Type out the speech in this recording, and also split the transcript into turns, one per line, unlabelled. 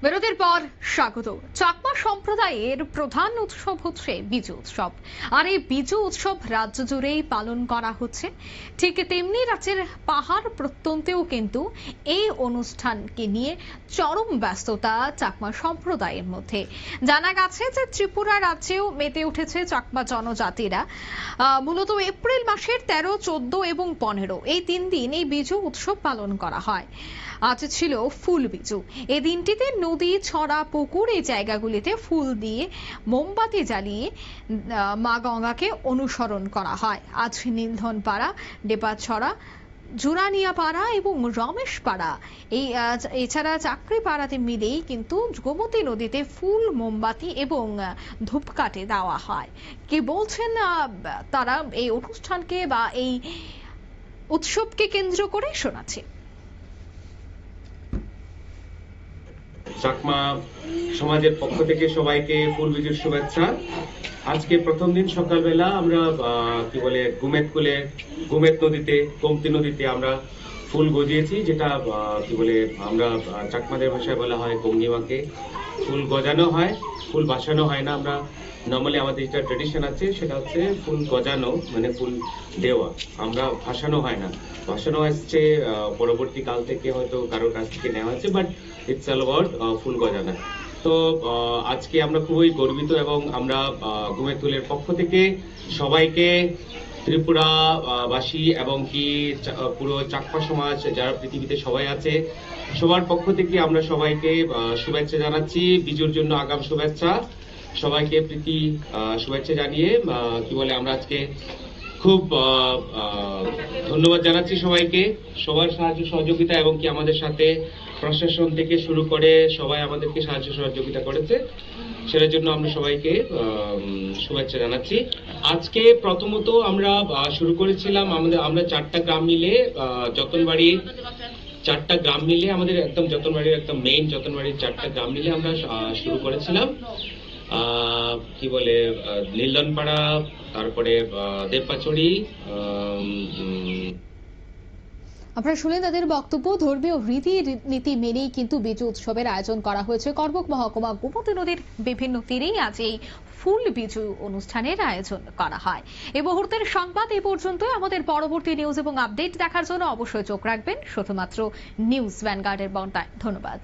বিরতির পর স্বাগত। চাকমা সম্প্রদায়ের প্রধান উৎসব হচ্ছে বিজু উৎসব। আর এই বিজু উৎসব রাজ্য জুড়েই পালন করা হচ্ছে। ঠিক তেমনি রাজ্যের পাহাড় প্রত্যন্তেও কিন্তু এই অনুষ্ঠানকে নিয়ে চরম ব্যস্ততা চাকমা সম্প্রদায়ের মধ্যে। জানা গেছে যে ত্রিপুরা রাজ্যেও মেতে উঠেছে চাকমা জনজাতিরা। মূলত এপ্রিল মাসের 13, 14 এবং 15 এই 3 দিন এই বিজু উৎসব পালন করা হয়। আজ ছিল ফুল বিজু। এই দিনটিতে নদী, ছড়া, পুকুর এই জায়গাগুলিতে ফুল দিয়ে মোমবাতি জ্বালিয়ে মা গঙ্গাকে অনুসরণ করা হয়। আজ নীলধনপাড়া, ডেপাছড়া, জুরানিয়াপাড়া এবং রমেশপাড়া এছাড়া চাকরিপাড়াতে মিলেই কিন্তু গোমতী নদীতে ফুল, মোমবাতি এবং ধূপকাঠি দেওয়া হয়। কি বলছেন তারা এই অনুষ্ঠানকে বা এই উৎসবকে কেন্দ্র করে শোনাচ্ছে।
চাকমা সমাজের পক্ষ থেকে সবাইকে ফুল বিজুর শুভেচ্ছা। আজকে প্রথম দিন সকালবেলা আমরা গুমেত নদীতে, গোমতী নদীতে আমরা ফুল গজিয়েছি, যেটা আমরা চাকমাদের ভাষায় বলা হয় গঙ্গিমাকে। ফুল গজানো হয়, ফুল বাসানো হয় না। আমরা নর্মালি আমাদের যেটা ট্রেডিশন আছে সেটা হচ্ছে ফুল গজানো, মানে ফুল দেওয়া। আমরা ভাসানো হয় না। ভাসানো আসছে পরবর্তী কাল থেকে, হয়তো কারোর কাছ থেকে নেওয়া হয়েছে, বাট ইটস অল অ্যাবাউট ফুল গজানো। তো আজকে আমরা খুবই গর্বিত এবং আমরা গুমেতুলের পক্ষ থেকে সবাইকে, ত্রিপুরা বাসী এবং কি পুরো চাকমা সমাজ যারা পৃথিবীতে সবাই আছে, সবার পক্ষ থেকে আমরা সবাইকে শুভেচ্ছা জানাচ্ছি। বিজুর জন্য আগাম শুভেচ্ছা। সবাইকে প্রীতি শুভেচ্ছা জানিয়ে আমরা আজকে খুব ধন্যবাদ জানাচ্ছি সবাইকে, সবার সাহায্য সহযোগিতা এবং কি আমাদের সাথে প্রশাসন থেকে শুরু করে সবাই আমাদেরকে সাহায্য সহযোগিতা করেছে, সেটার জন্য আমরা সবাইকে শুভেচ্ছা জানাচ্ছি। আজকে প্রথমত আমরা শুরু করেছিলাম আমরা 4টা গ্রাম মিলে, যতনবাড়ির 4টা গ্রাম মিলে, আমাদের একদম যতনবাড়ির একদম মেইন যতনবাড়ির 4টা গ্রাম মিলে আমরা শুরু করেছিলাম। নীলদনপাড়া, তারপরে দেবপাচড়ি।
আপনারা শুনলেন তাদের বক্তব্য। ধর্মীয় রীতি মেনেই কিন্তু বিজু উৎসবের আয়োজন করা হয়েছে। করবুক মহকুমা গোমতী নদীর বিভিন্ন তীরেই আজ এই ফুল বিজু অনুষ্ঠানের আয়োজন করা হয়। এই মুহূর্তের সংবাদ এই পর্যন্ত। আমাদের পরবর্তী নিউজ এবং আপডেট দেখার জন্য অবশ্যই চোখ রাখবেন শুধুমাত্র নিউজ ভ্যানগার্ডের বার্তায়। ধন্যবাদ।